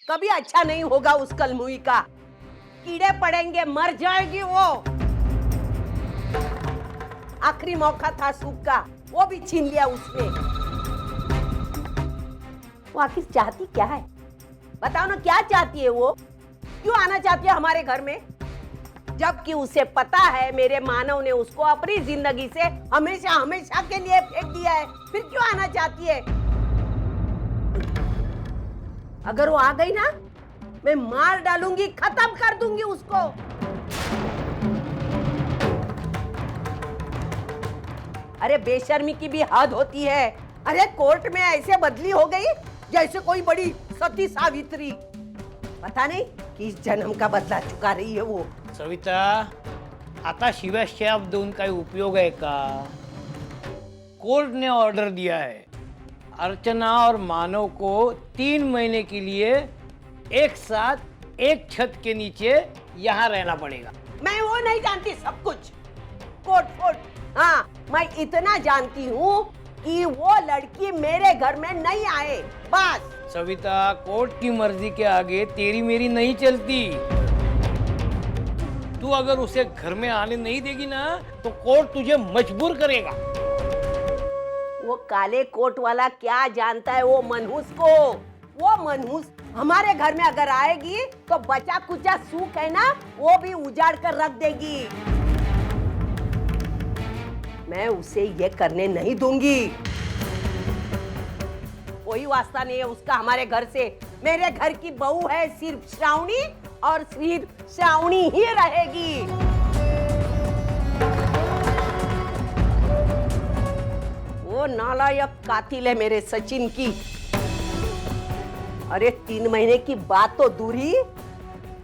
कभी अच्छा नहीं होगा उस कलमुई का। कीड़े पड़ेंगे, मर जाएगी वो। आखिरी मौका था सुख का, वो भी छीन लिया उसने। वो आखिर चाहती क्या है? बताओ ना, क्या चाहती है वो? क्यों आना चाहती है हमारे घर में? जबकि उसे पता है मेरे मानव ने उसको अपनी जिंदगी से हमेशा हमेशा के लिए फेंक दिया है, फिर क्यों आना चाहती है? अगर वो आ गई ना, मैं मार डालूंगी, खत्म कर दूंगी उसको। अरे बेशर्मी की भी हद होती है। अरे कोर्ट में ऐसे बदली हो गई जैसे कोई बड़ी सती सावित्री। पता नहीं किस जन्म का बदला चुका रही है वो। सविता, आता शिव्या शाप देऊन काही उपयोग आहे का? कोर्ट ने ऑर्डर दिया है, अर्चना और मानव को 3 महीने के लिए एक साथ एक छत के नीचे यहाँ रहना पड़ेगा। मैं वो नहीं जानती सब कुछ, कोर्ट फोर्ट। हाँ, मैं इतना जानती हूँ कि वो लड़की मेरे घर में नहीं आए, बस। सविता, कोर्ट की मर्जी के आगे तेरी मेरी नहीं चलती। तू अगर उसे घर में आने नहीं देगी ना, तो कोर्ट तुझे मजबूर करेगा। वो काले कोट वाला क्या जानता है वो मनहूस को? वो मनहूस हमारे घर में अगर आएगी तो बचा कुचा सूख है ना, वो भी उजाड़ कर रख देगी। मैं उसे ये करने नहीं दूंगी। कोई वास्ता नहीं है उसका हमारे घर से। मेरे घर की बहू है सिर्फ श्रावणी, और सिर्फ श्रावणी ही रहेगी। वो नालायक कातिल है मेरे सचिन की। अरे 3 महीने की बात तो दूरी,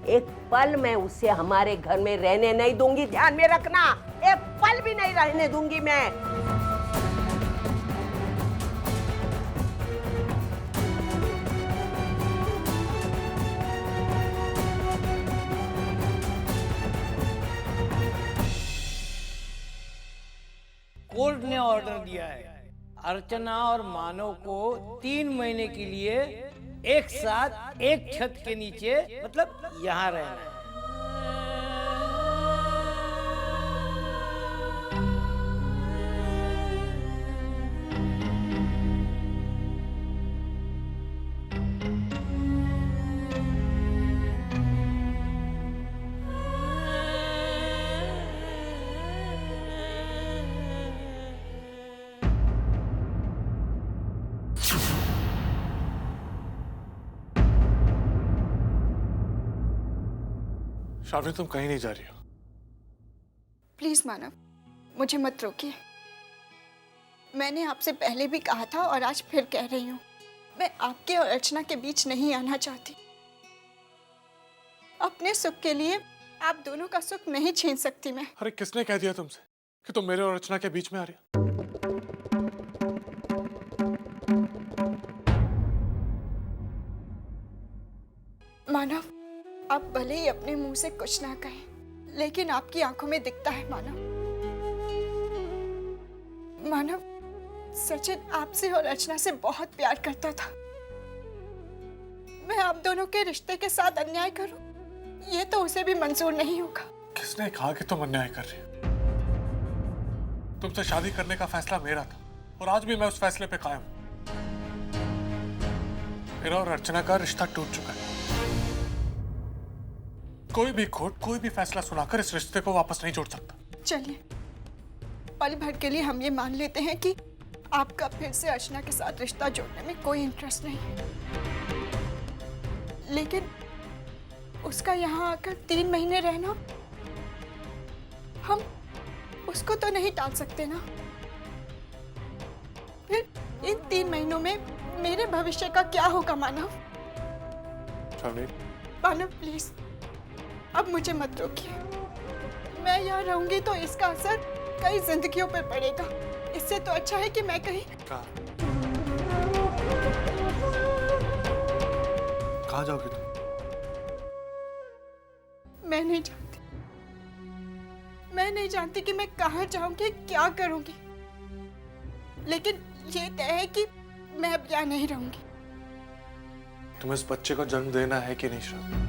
एक पल मैं उसे हमारे घर में रहने नहीं दूंगी। ध्यान में रखना, एक पल भी नहीं रहने दूंगी मैं। कोर्ट ने ऑर्डर दिया है, अर्चना और मानव को 3 महीने के लिए एक साथ एक छत के नीचे, मतलब यहाँ रहना है। श्रावणी, तुम कहीं नहीं जा रही हो। प्लीज मानव, मुझे मत रोकिए। मैंने आपसे पहले भी कहा था और आज फिर कह रही हूँ, मैं आपके और अर्चना के बीच नहीं आना चाहती। अपने सुख के लिए आप दोनों का सुख नहीं छीन सकती मैं। अरे किसने कह दिया तुमसे कि तुम मेरे और अर्चना के बीच में आ रही हो? मानव, आप भले ही अपने मुंह से कुछ ना कहें, लेकिन आपकी आंखों में दिखता है मानव। मानव, सचिन आपसे और अर्चना से बहुत प्यार करता था। मैं आप दोनों के रिश्ते के साथ अन्याय करूं, ये तो उसे भी मंजूर नहीं होगा। किसने कहा कि तुम अन्याय कर रही हो? तुमसे शादी करने का फैसला मेरा था और आज भी मैं उस फैसले पे कायम हूं। मेरा और अर्चना का रिश्ता टूट चुका है। कोई भी कोर्ट कोई भी फैसला सुनाकर इस रिश्ते को वापस नहीं जोड़ सकता। चलिए, पल भर के लिए हम ये मान लेते हैं कि आपका फिर से अर्चना के साथ रिश्ता जोड़ने में कोई इंटरेस्ट नहीं है, लेकिन उसका यहाँ आकर 3 महीने रहना, हम उसको तो नहीं टाल सकते ना। फिर इन 3 महीनों में मेरे भविष्य का क्या होगा मानव? मानव प्लीज, अब मुझे मत रोकिए। मैं यहाँ रहूंगी तो इसका असर कई जिंदगियों पर पड़ेगा। इससे तो अच्छा है कि मैं कहीं। कहाँ जाओगी तुम? मैं नहीं जानती कि मैं कहाँ जाऊंगी, क्या करूंगी, लेकिन ये तय है कि मैं अब यहाँ नहीं रहूंगी। तुम्हें इस बच्चे को जन्म देना है कि नहीं श्रावणी?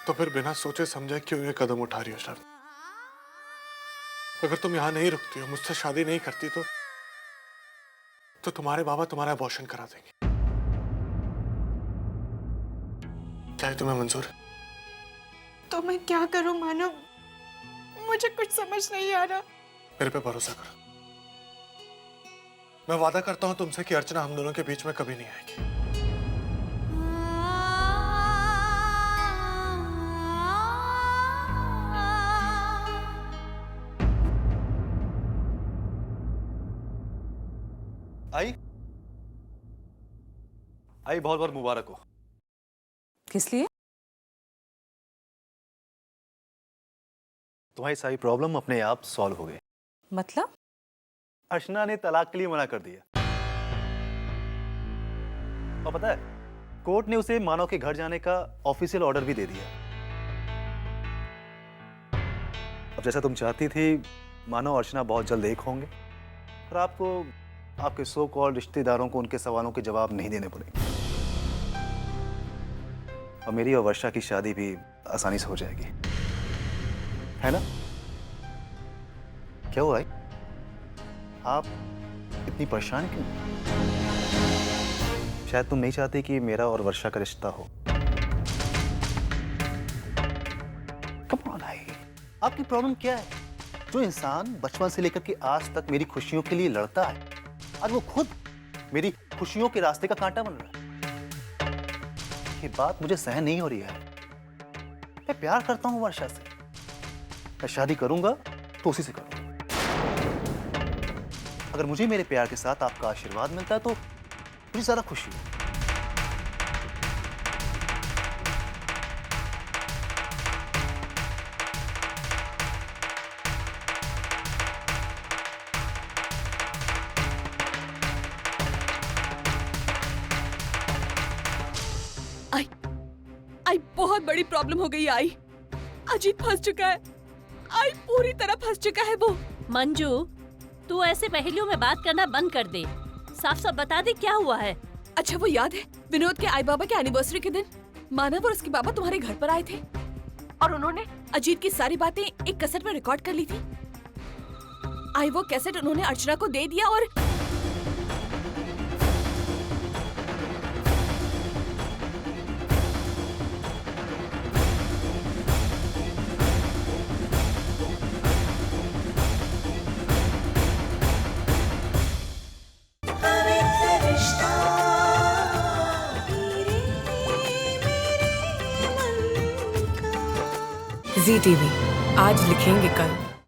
तो फिर बिना सोचे समझे क्यों ये कदम उठा रही हो श्रावणी? अगर तुम यहां नहीं रुकती हो, मुझसे शादी नहीं करती, तो तुम्हारे बाबा तुम्हारा अबॉर्शन करा देंगे। क्या है तुम्हें मंजूर? तो मैं क्या करूं मानव, मुझे कुछ समझ नहीं आ रहा। मेरे पे भरोसा करो, मैं वादा करता हूं तुमसे कि अर्चना हम दोनों के बीच में कभी नहीं आएगी। आई बहुत बहुत मुबारक हो। किस लिए? तुम्हारी सारी प्रॉब्लम अपने आप सॉल्व हो गई। मतलब? अर्चना ने तलाक के लिए मना कर दिया। और पता है, कोर्ट ने उसे मानव के घर जाने का ऑफिशियल ऑर्डर भी दे दिया। अब जैसा तुम चाहती थी, मानव अर्चना बहुत जल्द एक होंगे और आपको आपके सो कॉल्ड रिश्तेदारों को उनके सवालों के जवाब नहीं देने पड़ेंगे और मेरी और वर्षा की शादी भी आसानी से हो जाएगी, है ना? क्या हुआ है? आप इतनी परेशान क्यों? शायद तुम नहीं चाहते कि मेरा और वर्षा का रिश्ता हो। कम ऑन भाई, आपकी प्रॉब्लम क्या है? जो इंसान बचपन से लेकर के आज तक मेरी खुशियों के लिए लड़ता है, आज वो खुद मेरी खुशियों के रास्ते का कांटा बन रहा है। ये बात मुझे सहन नहीं हो रही है। मैं प्यार करता हूं वर्षा से, मैं शादी करूंगा तो उसी से करूंगा। अगर मुझे मेरे प्यार के साथ आपका आशीर्वाद मिलता है तो मुझे ज्यादा खुशी है। आई बहुत बड़ी प्रॉब्लम हो गई। आई अजीत फंस चुका है। आई पूरी तरह फंस चुका है वो। मंजू, तू ऐसे पहेलियों में बात करना बंद कर दे। साफ साफ बता दे क्या हुआ है। अच्छा, वो याद है विनोद के आई बाबा के एनिवर्सरी के दिन मानव और उसके बाबा तुम्हारे घर पर आए थे और उन्होंने अजीत की सारी बातें एक कैसेट में रिकॉर्ड कर ली थी। आई वो कैसेट उन्होंने अर्चना को दे दिया और ZTV, आज लिखेंगे कल।